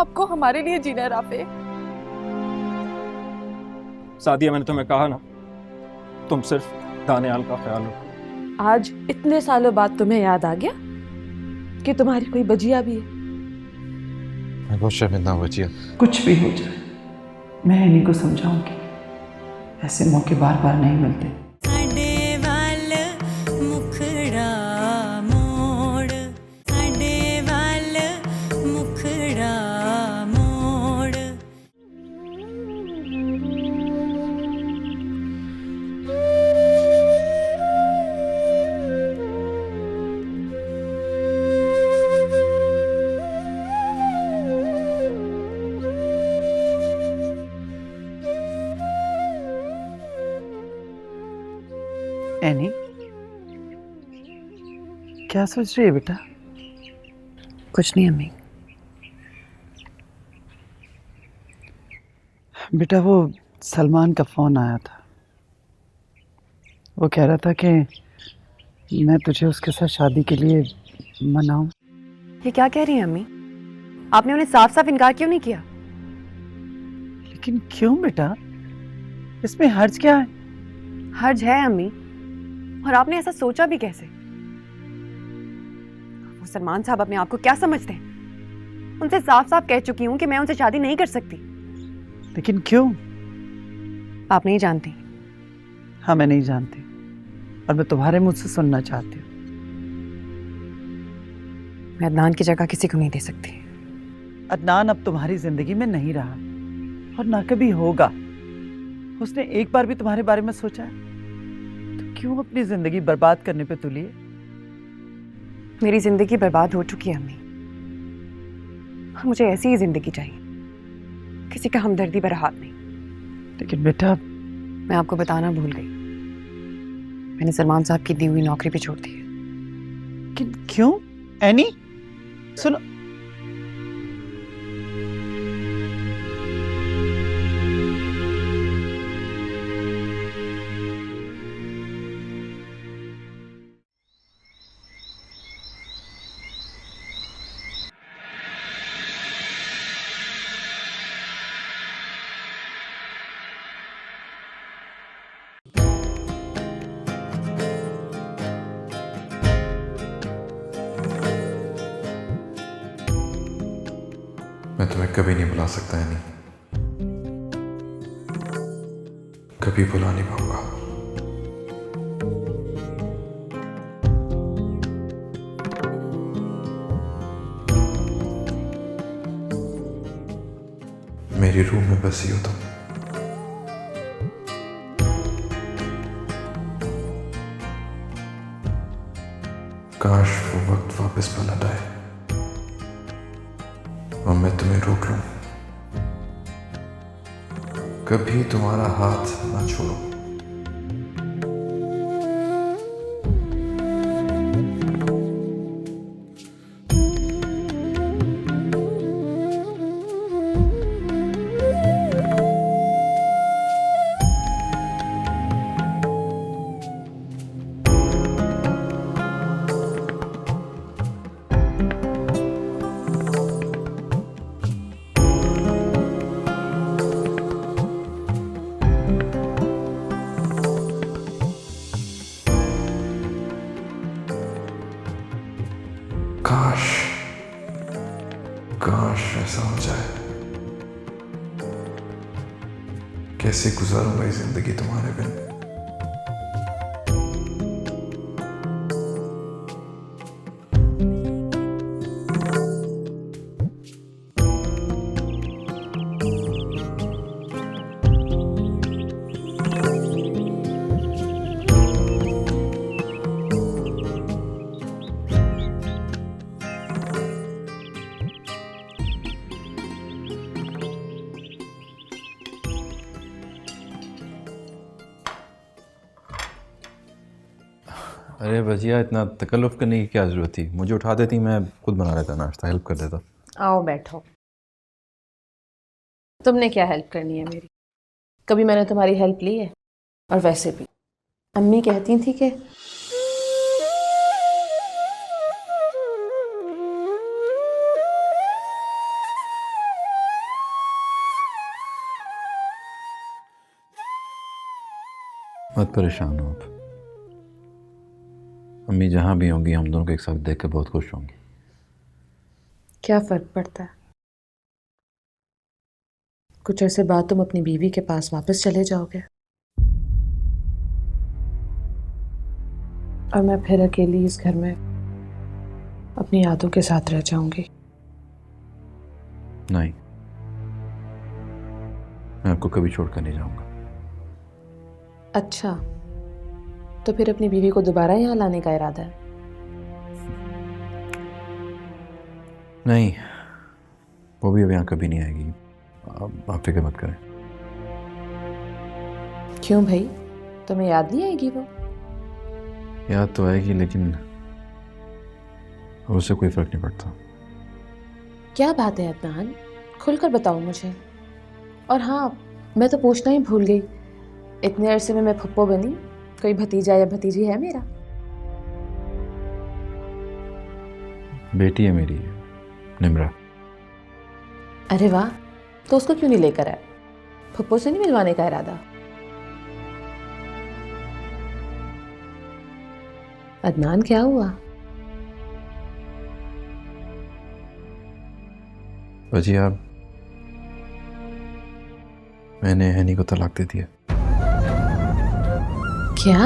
आपको हमारे लिए जीना है राफे। सादिया, मैंने तुम्हें कहा ना, तुम सिर्फ दानियाल का ख्याल रखो। आज इतने सालों बाद तुम्हें याद आ गया कि तुम्हारी कोई बजिया भी है। मैं बहुत शर्मिंदा हूँ बचिया। कुछ भी हो जाए मैं इन्हीं को समझाऊंगी, ऐसे मौके बार बार नहीं मिलते। एनी, क्या सोच रही है बेटा? कुछ नहीं अम्मी। बेटा वो सलमान का फोन आया था, वो कह रहा था कि मैं तुझे उसके साथ शादी के लिए मनाऊं। ये क्या कह रही हैं अम्मी? आपने उन्हें साफ साफ इनकार क्यों नहीं किया? लेकिन क्यों बेटा, इसमें हर्ज क्या है? हर्ज है अम्मी, और आपने ऐसा सोचा भी कैसे? वो सलमान साहब अपने आप को क्या समझते हैं? उनसे साफ साफ कह चुकी हूं कि मैं उनसे शादी नहीं कर सकती। लेकिन क्यों? आप नहीं जानती। हाँ, मैं नहीं जानती, और मैं तुम्हारे मुंह से सुनना चाहती हूँ। मैं अदनान की जगह किसी को नहीं दे सकती। अदनान अब तुम्हारी जिंदगी में नहीं रहा, और ना कभी होगा। उसने एक बार भी तुम्हारे बारे में सोचा है? तो क्यों अपनी जिंदगी बर्बाद करने पे तुली है? मेरी जिंदगी बर्बाद हो चुकी है अम्मी, और मुझे ऐसी ही जिंदगी चाहिए, किसी का हमदर्दी भरा हाथ नहीं। लेकिन बेटा, मैं आपको बताना भूल गई, मैंने सलमान साहब की दी हुई नौकरी भी छोड़ दी है। लेकिन क्यों? एनी सुनो, मैं तुम्हें कभी नहीं भुला सकता है, नहीं कभी भुला नहीं पाऊंगा। मेरी रूह में बसी हो तुम। काश वो वक्त वापस पलट आए और मैं तुम्हें रोक लूं, कभी तुम्हारा हाथ ना छोड़ो। काश काश ऐसा हो जाए। कैसे गुजारूंगा ये जिंदगी तुम्हारे बिन। अरे भजिया, इतना तकल्लुफ़ करने की क्या ज़रूरत थी? मुझे उठा देती, मैं खुद बना लेता नाश्ता, हेल्प कर देता। आओ बैठो। तुमने क्या हेल्प करनी है मेरी? कभी मैंने तुम्हारी हेल्प ली है? और वैसे भी अम्मी कहती थी कि मत परेशान हो आप। अम्मी जहाँ भी होंगी हम दोनों को एक साथ देख कर बहुत खुश होंगी। क्या फर्क पड़ता है? कुछ ऐसे बाद तुम अपनी बीवी के पास वापस चले जाओगे और मैं फिर अकेली इस घर में अपनी यादों के साथ रह जाऊंगी। नहीं, मैं आपको कभी छोड़कर नहीं जाऊंगा। अच्छा, तो फिर अपनी बीवी को दोबारा यहाँ लाने का इरादा है? नहीं, वो भी अब यहाँ कभी नहीं आएगी। आप फिक्र मत करें। क्यों भाई, तुम्हें याद नहीं आएगी वो? याद तो आएगी लेकिन उससे कोई फर्क नहीं पड़ता। क्या बात है अदनान, खुलकर बताओ मुझे। और हाँ, मैं तो पूछना ही भूल गई, इतने अरसे में मैं फुप्पो बनी, कोई भतीजा या भतीजी है मेरा? बेटी है मेरी, निम्रा। अरे वाह, तो उसको क्यों नहीं लेकर आए? फुप्पो से नहीं मिलवाने का इरादा? अदनान क्या हुआ? वजिया, मैंने हनी को तलाक दे दिया। क्या?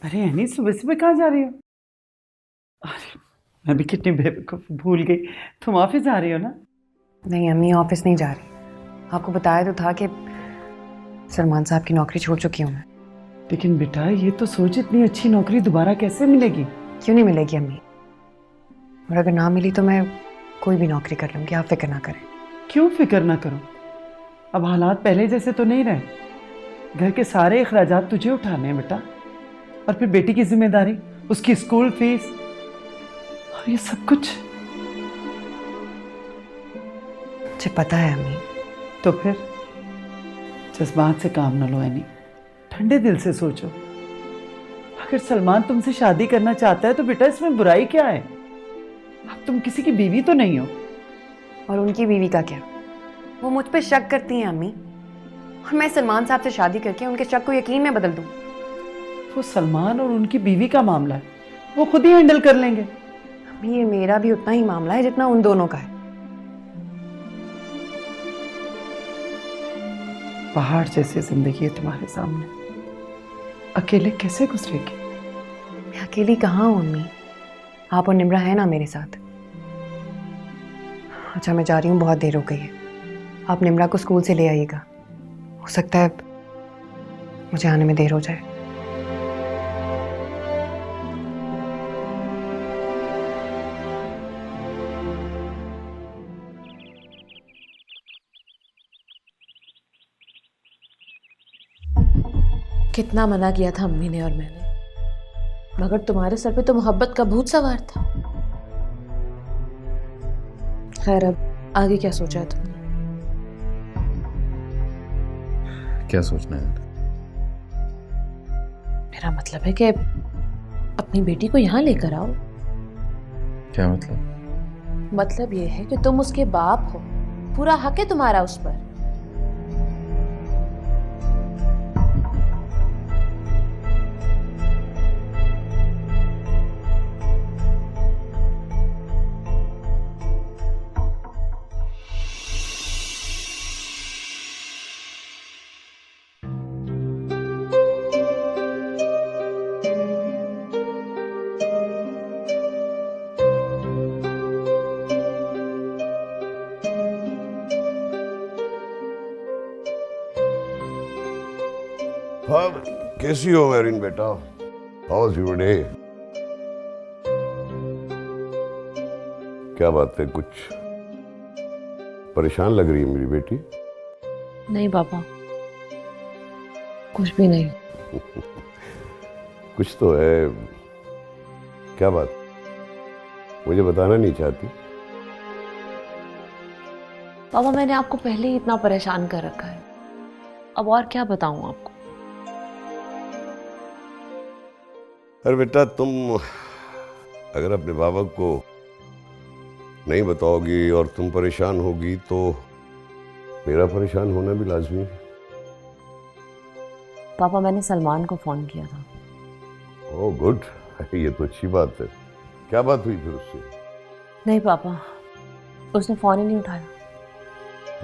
अरे हनी, सुबह सुबह कहाँ जा रही हो? अरे मैं भी कितनी बेवकूफ, भूल गई। तुम ऑफिस जा रही हो ना? नहीं अम्मी, ऑफिस नहीं जा रही। आपको बताया तो था कि सलमान साहब की नौकरी छोड़ चुकी हूँ मैं। लेकिन बेटा, ये तो सोच, इतनी अच्छी नौकरी दोबारा कैसे मिलेगी? क्यों नहीं मिलेगी अम्मी? और अगर ना मिली तो मैं कोई भी नौकरी कर लूँगी, आप फिक्र ना करें। क्यों फिक्र ना करो? अब हालात पहले जैसे तो नहीं रहे। घर के सारे अखराजात तुझे उठाने हैं बेटा, और फिर बेटी की जिम्मेदारी, उसकी स्कूल फीस और ये सब कुछ। मुझे पता है अम्मी। तो फिर जज्बात से काम न लो एनी, ठंडे दिल से सोचो। अगर सलमान तुमसे शादी करना चाहता है तो बेटा इसमें बुराई क्या है? अब तुम किसी की बीवी तो नहीं हो। और उनकी बीवी का क्या? वो मुझ पे शक करती हैं अम्मी, और मैं सलमान साहब से शादी करके उनके शक को यकीन में बदल दूं। वो सलमान और उनकी बीवी का मामला है, वो खुद ही हैंडल कर लेंगे। अम्मी, ये मेरा भी उतना ही मामला है जितना उन दोनों का है। पहाड़ जैसी जिंदगी है तुम्हारे सामने, अकेले कैसे गुजरेगी? मैं अकेली कहाँ हूँ अम्मी, आप और निम्रा है ना मेरे साथ। अच्छा मैं जा रही हूँ, बहुत देर हो गई है। आप निम्रा को स्कूल से ले आइएगा, हो सकता है मुझे आने में देर हो जाए। कितना मना किया था अम्मी ने और मैंने, मगर तुम्हारे सर पे तो मोहब्बत का भूत सवार था। खैर, अब आगे क्या सोचा है तुमने? क्या सोचना है? मेरा मतलब है कि अपनी बेटी को यहाँ लेकर आओ। क्या मतलब? मतलब ये है कि तुम उसके बाप हो, पूरा हक है तुम्हारा उस पर। हाँ, कैसी हो मेरीन बेटा? How was your day? क्या बात है, कुछ परेशान लग रही है मेरी बेटी? नहीं बाबा, कुछ भी नहीं। कुछ तो है। क्या बात? मुझे बताना नहीं चाहती? पापा मैंने आपको पहले ही इतना परेशान कर रखा है, अब और क्या बताऊं आपको। अरे बेटा, तुम अगर अपने बाबा को नहीं बताओगी और तुम परेशान होगी तो मेरा परेशान होना भी लाजमी है। पापा मैंने सलमान को फोन किया था। ओह गुड, ये तो अच्छी बात है। क्या बात हुई फिर उससे? नहीं पापा, उसने फोन ही नहीं उठाया।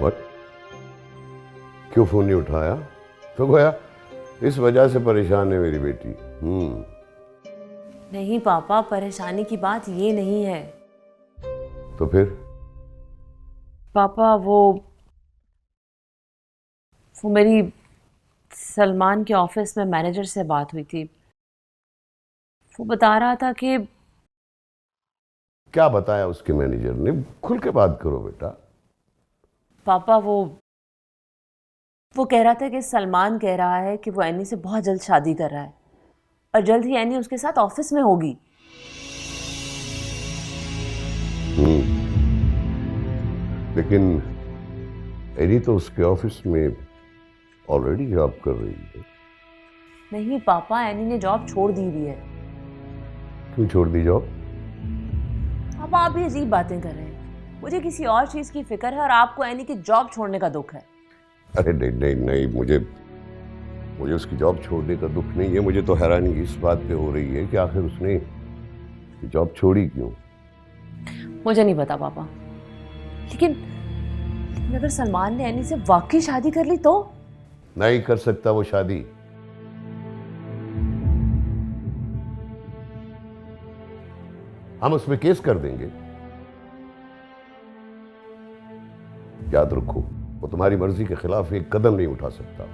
What? क्यों फोन नहीं उठाया? तो गोया इस वजह से परेशान है मेरी बेटी। नहीं पापा, परेशानी की बात ये नहीं है। तो फिर? पापा वो मेरी सलमान के ऑफिस में मैनेजर से बात हुई थी। वो बता रहा था कि क्या बताया उसके मैनेजर ने? खुल के बात करो बेटा। पापा वो कह रहा था कि सलमान कह रहा है कि वो एनी से बहुत जल्द शादी कर रहा है और जल्द ही एनी उसके साथ ऑफिस में होगी। लेकिन एनी तो उसके ऑफिस में ऑलरेडी जॉब कर रही है। नहीं पापा, एनी ने जॉब छोड़ दी हुई है। क्यों छोड़ दी जॉब? पापा आप भी अजीब बातें कर रहे हैं। मुझे किसी और चीज की फिक्र है और आपको एनी की जॉब छोड़ने का दुख है। अरे नहीं नहीं नहीं, मुझे उसकी जॉब छोड़ने का दुख नहीं है। मुझे तो हैरानी इस बात पे हो रही है कि आखिर उसने जॉब छोड़ी क्यों। मुझे नहीं पता पापा, लेकिन अगर सलमान ने एनी से वाकई शादी कर ली तो? नहीं कर सकता वो शादी। हम उसमें केस कर देंगे। याद रखो, वो तुम्हारी मर्जी के खिलाफ एक कदम नहीं उठा सकता।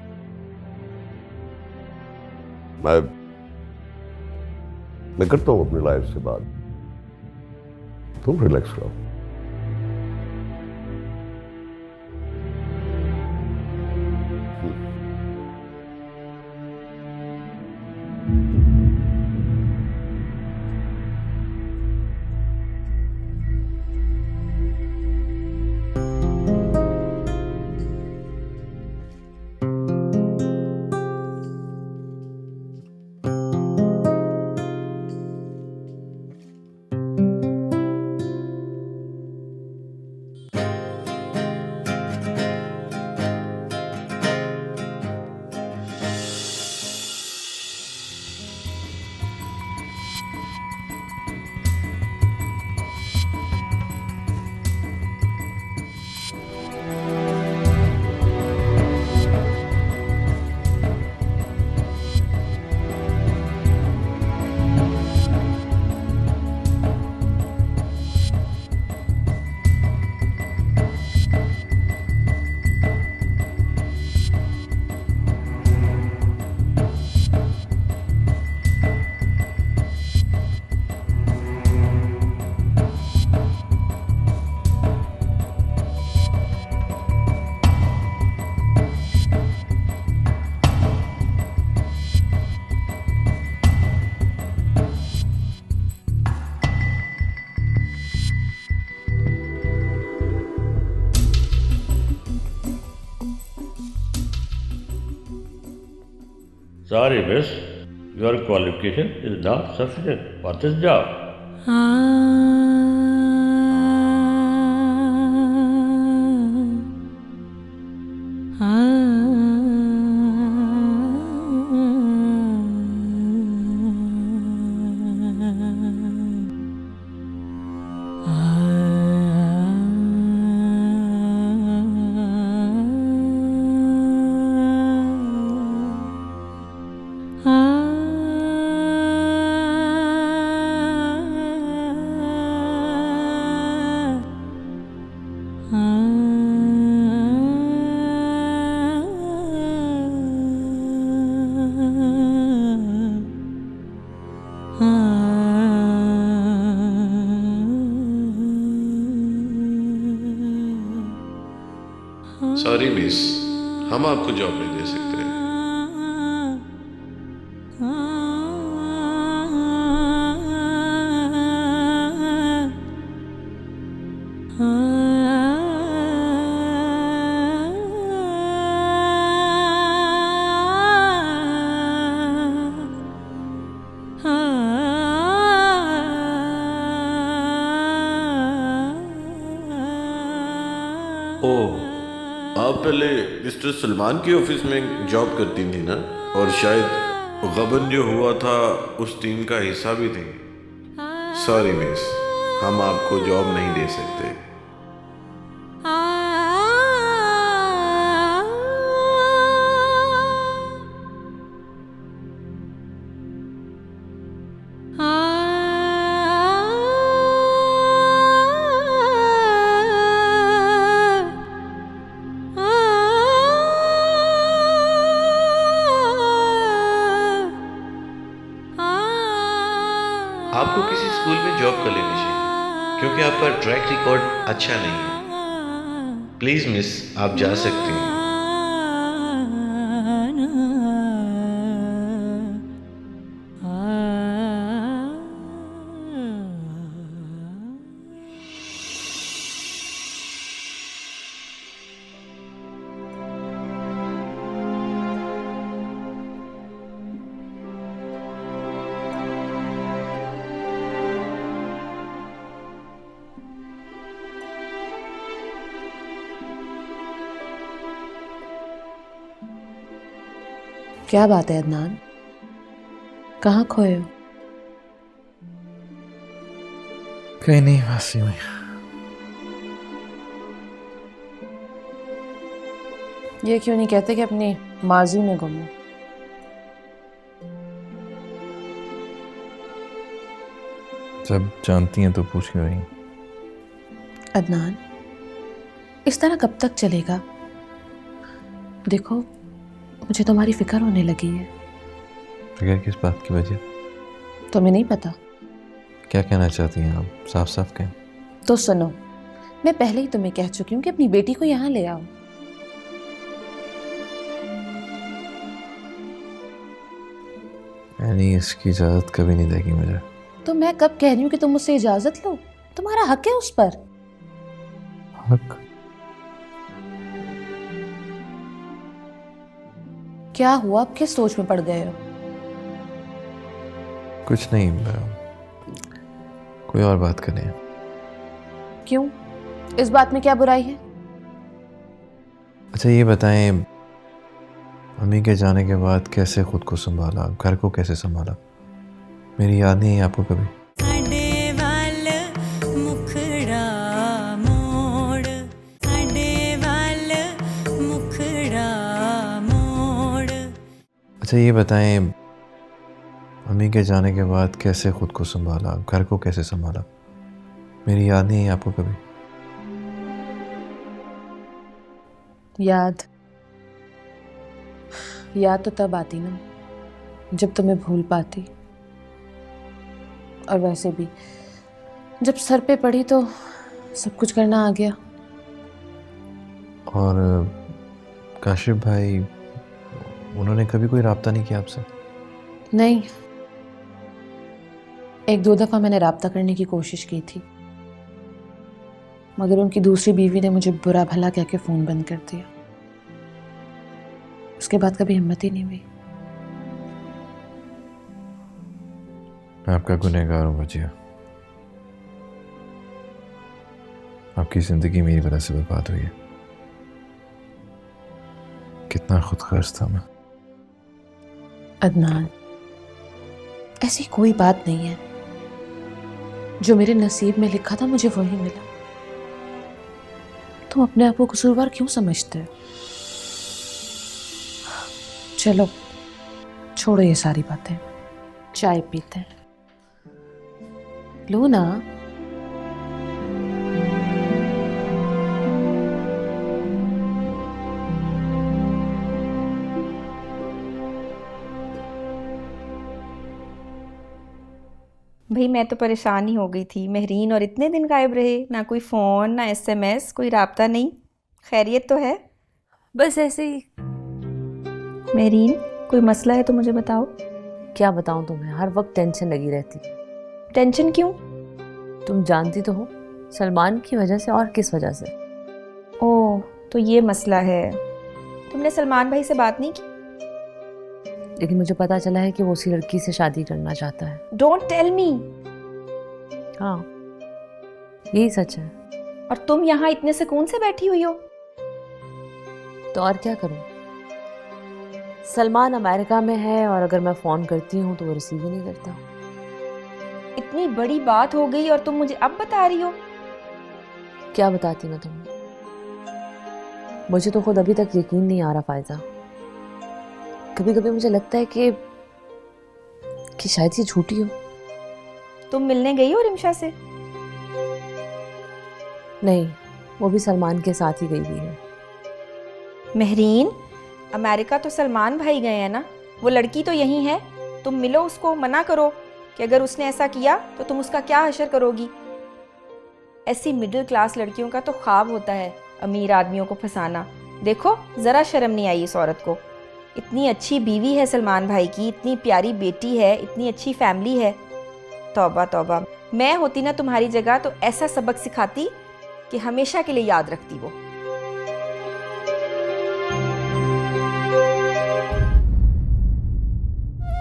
मैं करता हूं अपने लॉयर से बात। तुम रिलैक्स रहो। Sorry, miss. Your qualification is not sufficient for this job. Sorry miss, हम आपको जॉब नहीं दे सकते। ओह, आप पहले मिस्टर सलमान के ऑफिस में जॉब करती थी ना, और शायद गबन जो हुआ था उस टीम का हिस्सा भी थी। सॉरी मिस, हम आपको जॉब नहीं दे सकते। आपको किसी स्कूल में जॉब कर लेनी चाहिए, क्योंकि आपका ट्रैक रिकॉर्ड अच्छा नहीं है। प्लीज मिस, आप जा सकती हैं। क्या बात है अदनान, कहाँ खोए हो? कहीं नहीं, बस यूं ही। ये क्यों नहीं कहते कि अपनी माजी में गुम हो? जब जानती हैं तो पूछ क्यों रही? अदनान, इस तरह कब तक चलेगा? देखो, मुझे तुम्हारी फिक्र होने लगी है। फिक्र किस बात की वजह? तुम्हें नहीं पता? क्या कहना चाहती हैं आप? साफ साफ कहें। तो सुनो, मैं पहले ही तुम्हें कह चुकी हूँ कि अपनी बेटी को यहाँ ले आओ। यानी इसकी इजाजत कभी नहीं देगी मुझे? तो मैं कब कह रही हूँ कि तुम मुझसे इजाजत लो? तुम्हारा हक है उस पर। हक? क्या हुआ, अब किस सोच में पड़ गए हो? कुछ नहीं, कोई और बात करें। क्यों, इस बात में क्या बुराई है? अच्छा ये बताएं, अम्मी के जाने के बाद कैसे खुद को संभाला, घर को कैसे संभाला? मेरी याद नहीं है आपको कभी? अच्छा ये बताएं, अम्मी के जाने के बाद कैसे खुद को संभाला, घर को कैसे संभाला? मेरी याद नहीं है आपको कभी? याद तो तब आती ना जब तुम्हें भूल पाती, और वैसे भी जब सर पे पड़ी तो सब कुछ करना आ गया। और काशिफ भाई, उन्होंने कभी कोई राब्ता नहीं किया आपसे? नहीं, एक दो दफा मैंने राब्ता करने की कोशिश की थी, मगर उनकी दूसरी बीवी ने मुझे बुरा भला कह के फोन बंद कर दिया। उसके बाद कभी हिम्मत ही नहीं हुई। मैं आपका गुनहगार हूँ बचिया। आपकी जिंदगी मेरी वजह से बर्बाद हुई है। कितना खुदगर्ज था मैं। अदनान, ऐसी कोई बात नहीं है। जो मेरे नसीब में लिखा था मुझे वही मिला। तुम अपने आप को कसूरवार क्यों समझते हो? चलो छोड़ो ये सारी बातें, चाय पीते हैं। लो ना। भाई मैं तो परेशान ही हो गई थी। महरीन और इतने दिन गायब रहे, ना कोई फ़ोन ना SMS, कोई राब्ता नहीं। खैरियत तो है? बस ऐसे ही। महरीन, कोई मसला है तो मुझे बताओ। क्या बताऊं तुम्हें, हर वक्त टेंशन लगी रहती। टेंशन क्यों? तुम जानती तो हो, सलमान की वजह से। और किस वजह से? ओह, तो ये मसला है। तुमने सलमान भाई से बात नहीं की? लेकिन मुझे पता चला है कि वो उसी लड़की से शादी करना चाहता है। Don't tell me. हाँ, यही सच है। और तुम यहाँ इतने सुकून से बैठी हुई हो? तो और क्या करूं? सलमान अमेरिका में है और अगर मैं फ़ोन करती हूँ तो वो रिसीव ही नहीं करता। इतनी बड़ी बात हो गई और तुम मुझे अब बता रही हो? क्या बताती मैं तुम्हें? मुझे तो खुद अभी तक यकीन नहीं आ रहा फायजा। कभी कभी मुझे लगता है कि शायद ये झूठी हो। तुम मिलने गई हो रिमशा से? नहीं, वो भी सलमान के साथ ही गई हुई है। महरीन, अमेरिका तो सलमान भाई गए हैं ना, वो लड़की तो यहीं है। तुम मिलो उसको, मना करो कि अगर उसने ऐसा किया तो तुम उसका क्या हशर करोगी। ऐसी मिडिल क्लास लड़कियों का तो ख्वाब होता है अमीर आदमियों को फंसाना। देखो ज़रा शर्म नहीं आई इस औरत को। इतनी अच्छी बीवी है सलमान भाई की, इतनी प्यारी बेटी है, इतनी अच्छी फैमिली है। तौबा तौबा, मैं होती ना तुम्हारी जगह तो ऐसा सबक सिखाती कि हमेशा के लिए याद रखती वो।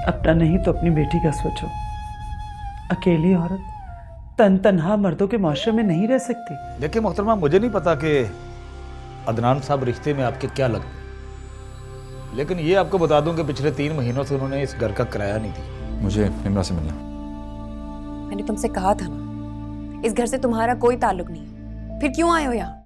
अपना नहीं तो अपनी बेटी का सोचो। अकेली औरत तन तनहा मर्दों के माशरे में नहीं रह सकती। देखिए मोहतरमा, मुझे नहीं पता कि अदनान साहब रिश्ते में आपके क्या लगते, लेकिन ये आपको बता दूं कि पिछले 3 महीनों से उन्होंने इस घर का किराया नहीं दिया। मुझे इमरान से मिलना। मैंने तुमसे कहा था ना, इस घर से तुम्हारा कोई ताल्लुक नहीं है, फिर क्यों आए हो यहाँ?